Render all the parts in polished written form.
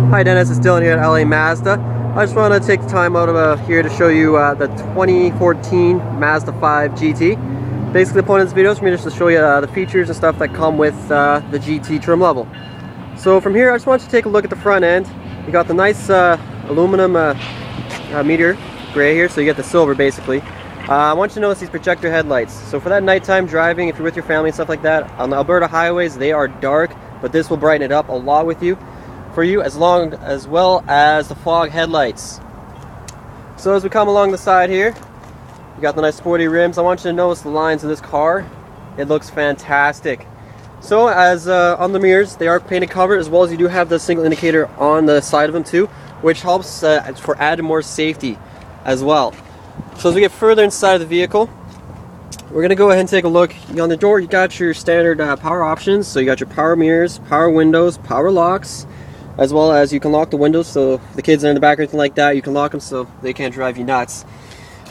Hi Dennis, it's Dylan here at LA Mazda. I just want to take the time out of here to show you the 2014 Mazda 5 GT. Basically the point of this video is for me just to show you the features and stuff that come with the GT trim level. So from here I just want you to take a look at the front end. You got the nice aluminum meteor gray here, so you get the silver basically. I want you to notice these projector headlights. So for that nighttime driving, if you're with your family and stuff like that, on the Alberta highways they are dark, but this will brighten it up a lot with you. For you, as well as the fog headlights. So as we come along the side here, you got the nice sporty rims. I want you to notice the lines of this car. It looks fantastic. So as on the mirrors, they are painted covered, as well as you do have the single indicator on the side of them too, which helps for added more safety as well. So as we get further inside of the vehicle, we're going to go ahead and take a look. On the door you got your standard power options. So you got your power mirrors, power windows, power locks, as well as you can lock the windows, so if the kids are in the back or anything like that, you can lock them so they can't drive you nuts.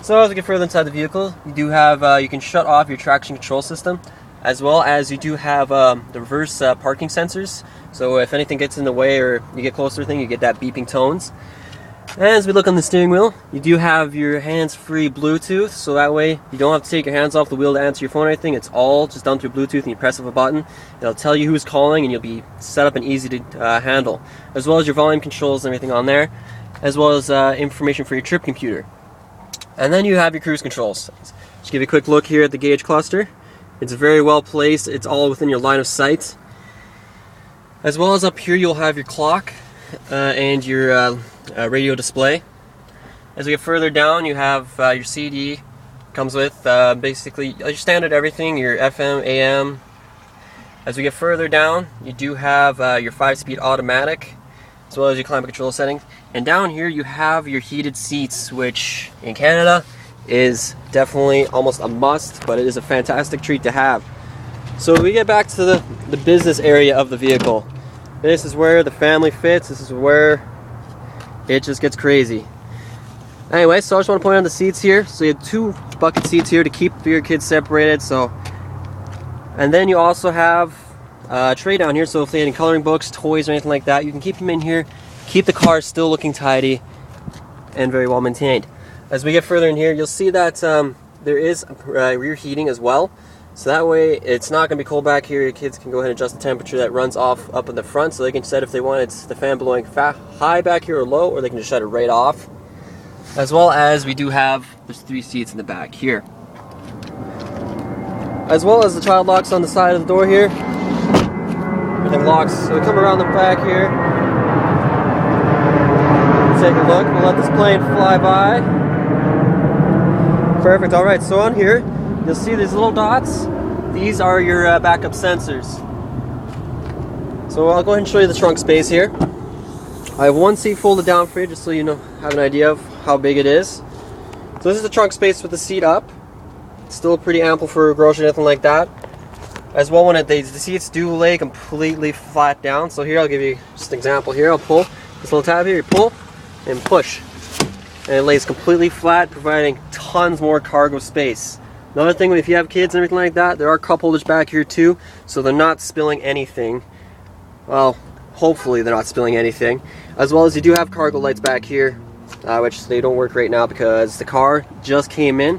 So as we get further inside the vehicle, you do have, you can shut off your traction control system, as well as you do have the reverse parking sensors, so if anything gets in the way or you get closer to the thing, you get that beeping tones. And as we look on the steering wheel, you do have your hands-free Bluetooth, so that way you don't have to take your hands off the wheel to answer your phone or anything. It's all just done through Bluetooth, and you press of a button. It'll tell you who's calling, and you'll be set up and easy to handle, as well as your volume controls and everything on there, as well as information for your trip computer. And then you have your cruise controls. Just give you a quick look here at the gauge cluster. It's very well placed. It's all within your line of sight. As well as up here, you'll have your clock and your radio display. As we get further down, you have your CD. Comes with basically your standard everything, your FM, AM. As we get further down, you do have your 5-speed automatic, as well as your climate control settings. And down here you have your heated seats, which in Canada is definitely almost a must, but it is a fantastic treat to have. So we get back to the business area of the vehicle. This is where the family fits. This is where it just gets crazy. Anyway, so I just want to point out the seats here. So you have 2 bucket seats here to keep your kids separated. So, and then you also have a tray down here. So if they have any coloring books, toys, or anything like that, you can keep them in here. Keep the car still looking tidy and very well maintained. As we get further in here, you'll see that there is rear heating as well. So that way it's not going to be cold back here. Your kids can go ahead and adjust the temperature that runs off up in the front, so they can decide if they want the fan blowing high back here or low, or they can just shut it right off. As well as we do have, there's 3 seats in the back here. As well as the child locks on the side of the door here. Everything locks. So we come around the back here. Take a look. We'll let this plane fly by. Perfect. Alright, so on here you'll see these little dots. These are your backup sensors. So I'll go ahead and show you the trunk space here. I have 1 seat folded down for you, just so you know, have an idea of how big it is. So this is the trunk space with the seat up. It's still pretty ample for groceries or anything like that. As well, when the seats do lay completely flat down. So here I'll give you just an example here. I'll pull this little tab here, you pull and push. And it lays completely flat, providing tons more cargo space. Another thing, if you have kids and everything like that, there are cup holders back here too, so they're not spilling anything. Well, hopefully they're not spilling anything. As well as you do have cargo lights back here, which they don't work right now because the car just came in.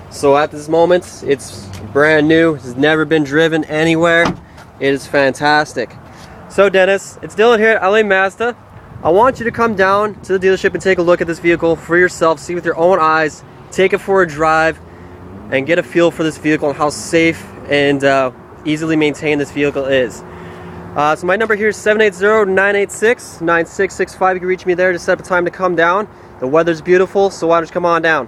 So at this moment, it's brand new. It's never been driven anywhere. It is fantastic. So Dennis, it's Dylan here at LA Mazda. I want you to come down to the dealership and take a look at this vehicle for yourself, see with your own eyes, take it for a drive, and get a feel for this vehicle and how safe and easily maintained this vehicle is. So my number here is 780-986-9665. You can reach me there to set up a time to come down. The weather's beautiful, so why don't you come on down.